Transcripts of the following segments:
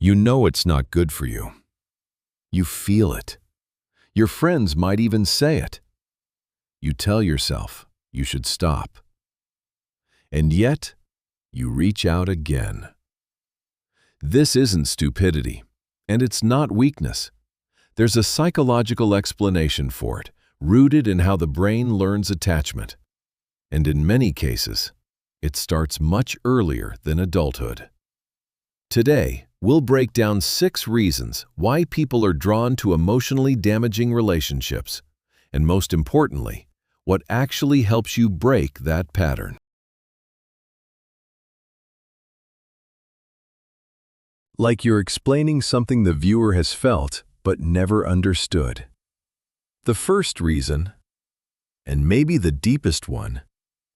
You know it's not good for you. You feel it. Your friends might even say it. You tell yourself you should stop. And yet, you reach out again. This isn't stupidity, and it's not weakness. There's a psychological explanation for it, rooted in how the brain learns attachment. And in many cases, it starts much earlier than adulthood. Today, we'll break down 6 reasons why people are drawn to emotionally damaging relationships, and most importantly, what actually helps you break that pattern. Like you're explaining something the viewer has felt but never understood. The first reason, and maybe the deepest one,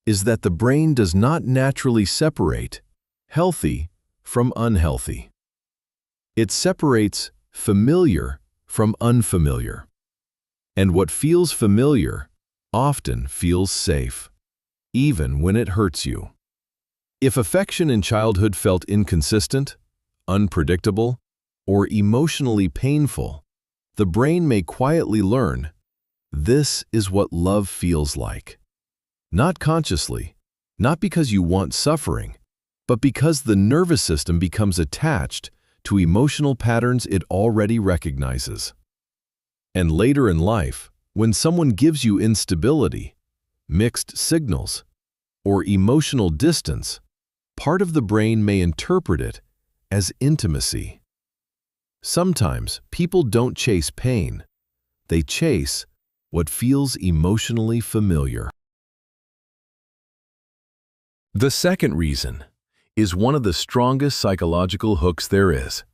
is that the brain does not naturally separate healthy from unhealthy. It separates familiar from unfamiliar. And what feels familiar often feels safe, even when it hurts you. If affection in childhood felt inconsistent, unpredictable, or emotionally painful, the brain may quietly learn, this is what love feels like. Not consciously, not because you want suffering, but because the nervous system becomes attached to emotional patterns it already recognizes. And later in life, when someone gives you instability, mixed signals, or emotional distance, part of the brain may interpret it as intimacy. Sometimes people don't chase pain, they chase what feels emotionally familiar. The second reason is one of the strongest psychological hooks there is.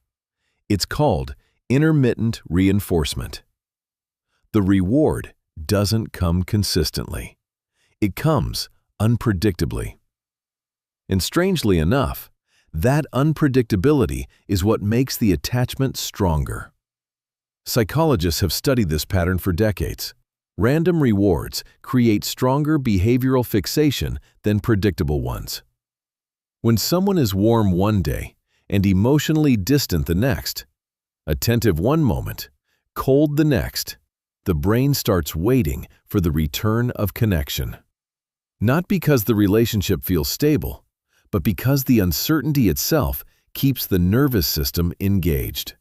It's called intermittent reinforcement. The reward doesn't come consistently. It comes unpredictably. And strangely enough, that unpredictability is what makes the attachment stronger. Psychologists have studied this pattern for decades. Random rewards create stronger behavioral fixation than predictable ones. When someone is warm one day and emotionally distant the next, attentive one moment, cold the next, the brain starts waiting for the return of connection. Not because the relationship feels stable, but because the uncertainty itself keeps the nervous system engaged.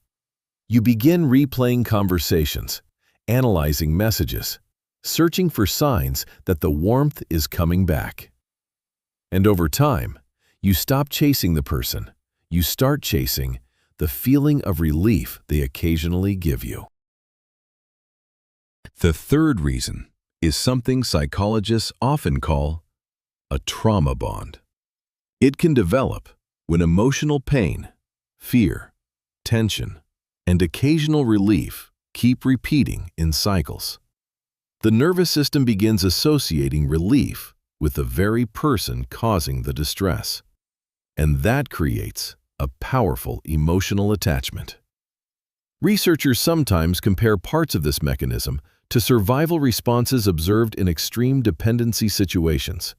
You begin replaying conversations, analyzing messages, searching for signs that the warmth is coming back. And over time, you stop chasing the person. You start chasing the feeling of relief they occasionally give you. The third reason is something psychologists often call a trauma bond. It can develop when emotional pain, fear, tension, and occasional relief keep repeating in cycles. The nervous system begins associating relief with the very person causing the distress. And that creates a powerful emotional attachment. Researchers sometimes compare parts of this mechanism to survival responses observed in extreme dependency situations,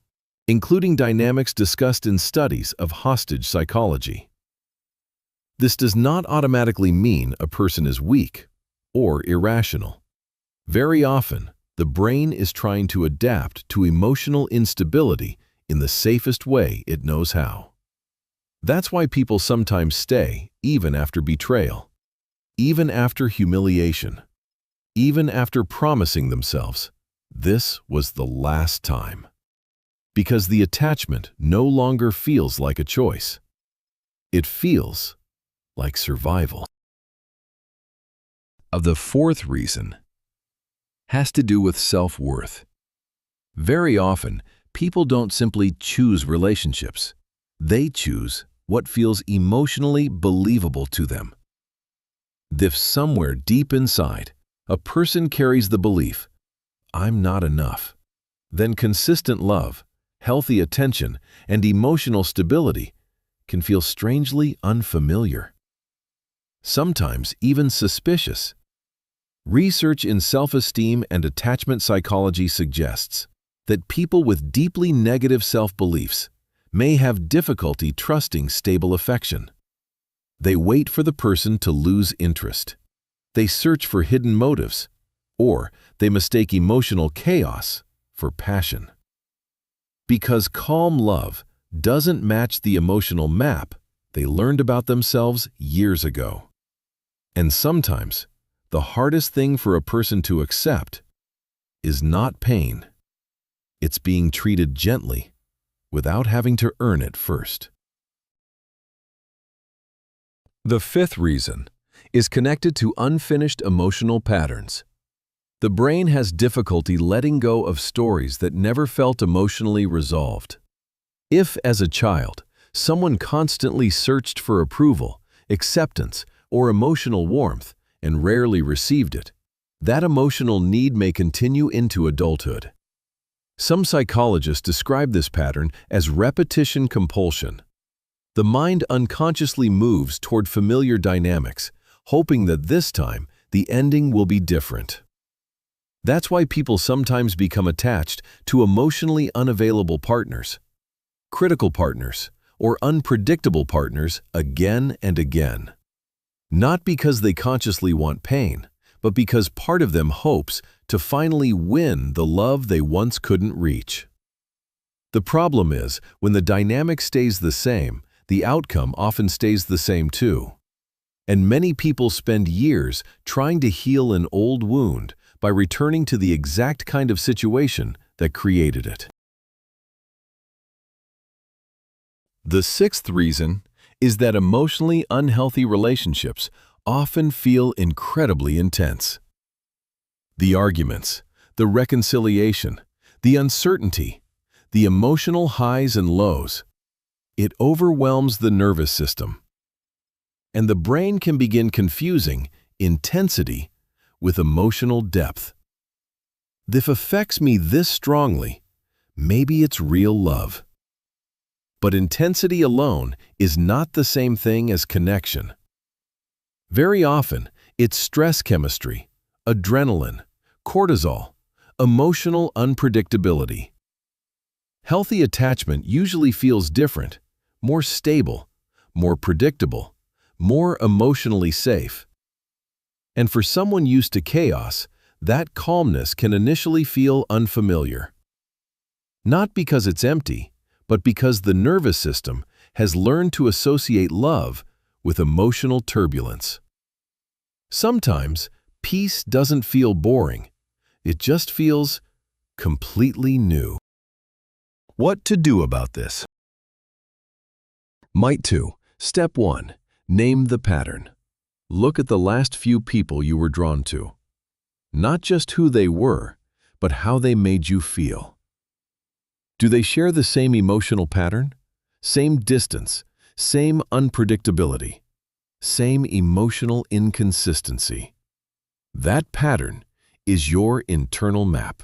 including dynamics discussed in studies of hostage psychology. This does not automatically mean a person is weak or irrational. Very often, the brain is trying to adapt to emotional instability in the safest way it knows how. That's why people sometimes stay even after betrayal, even after humiliation, even after promising themselves, this was the last time. Because the attachment no longer feels like a choice. It feels like survival. The fourth reason has to do with self-worth. Very often, people don't simply choose relationships. They choose what feels emotionally believable to them. If somewhere deep inside, a person carries the belief, I'm not enough, then consistent love, healthy attention, and emotional stability can feel strangely unfamiliar. Sometimes even suspicious. Research in self-esteem and attachment psychology suggests that people with deeply negative self-beliefs may have difficulty trusting stable affection. They wait for the person to lose interest. They search for hidden motives, or they mistake emotional chaos for passion. Because calm love doesn't match the emotional map they learned about themselves years ago. And sometimes, the hardest thing for a person to accept is not pain. It's being treated gently without having to earn it first. The fifth reason is connected to unfinished emotional patterns. The brain has difficulty letting go of stories that never felt emotionally resolved. If, as a child, someone constantly searched for approval, acceptance, or emotional warmth and rarely received it, that emotional need may continue into adulthood. Some psychologists describe this pattern as repetition compulsion. The mind unconsciously moves toward familiar dynamics, hoping that this time the ending will be different. That's why people sometimes become attached to emotionally unavailable partners, critical partners, or unpredictable partners again and again. Not because they consciously want pain, but because part of them hopes to finally win the love they once couldn't reach. The problem is, when the dynamic stays the same, the outcome often stays the same too. And many people spend years trying to heal an old wound by returning to the exact kind of situation that created it. The sixth reason is that emotionally unhealthy relationships often feel incredibly intense. The arguments, the reconciliation, the uncertainty, the emotional highs and lows, it overwhelms the nervous system. And the brain can begin confusing intensity with emotional depth. This affects me this strongly, maybe it's real love. But intensity alone is not the same thing as connection. Very often, it's stress chemistry, adrenaline, cortisol, emotional unpredictability. Healthy attachment usually feels different, more stable, more predictable, more emotionally safe. And for someone used to chaos, that calmness can initially feel unfamiliar. Not because it's empty, but because the nervous system has learned to associate love with emotional turbulence. Sometimes, peace doesn't feel boring. It just feels completely new. What to do about this? Might 2. Step 1. Name the pattern. Look at the last few people you were drawn to. Not just who they were, but how they made you feel. Do they share the same emotional pattern? Same distance, same unpredictability, same emotional inconsistency? That pattern is your internal map.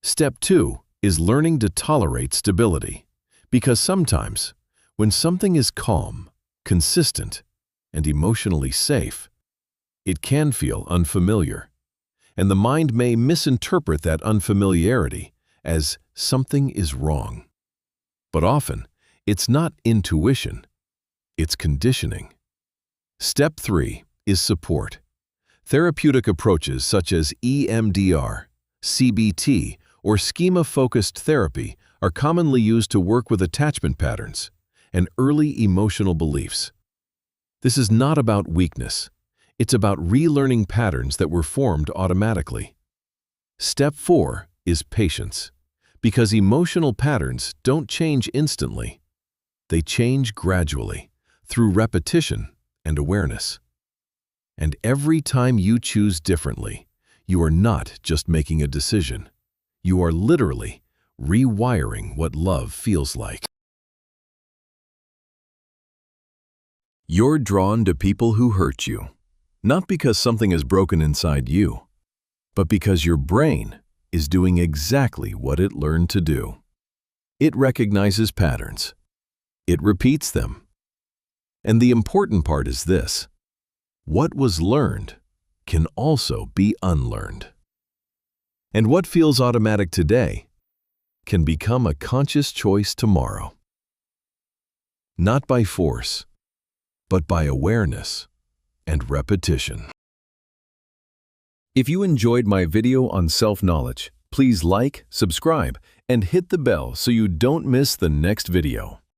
Step 2 is learning to tolerate stability, because sometimes, when something is calm, consistent, and emotionally safe, it can feel unfamiliar, and the mind may misinterpret that unfamiliarity as something is wrong. But often, it's not intuition, it's conditioning. Step 3 is support. Therapeutic approaches such as EMDR, CBT, or schema-focused therapy are commonly used to work with attachment patterns and early emotional beliefs. This is not about weakness. It's about relearning patterns that were formed automatically. Step 4 is patience, because emotional patterns don't change instantly. They change gradually, through repetition and awareness. And every time you choose differently, you are not just making a decision. You are literally rewiring what love feels like. You're drawn to people who hurt you, not because something is broken inside you, but because your brain is doing exactly what it learned to do. It recognizes patterns. It repeats them. And the important part is this: what was learned can also be unlearned. And what feels automatic today can become a conscious choice tomorrow. Not by force, but by awareness and repetition. If you enjoyed my video on self-knowledge, please like, subscribe, and hit the bell so you don't miss the next video.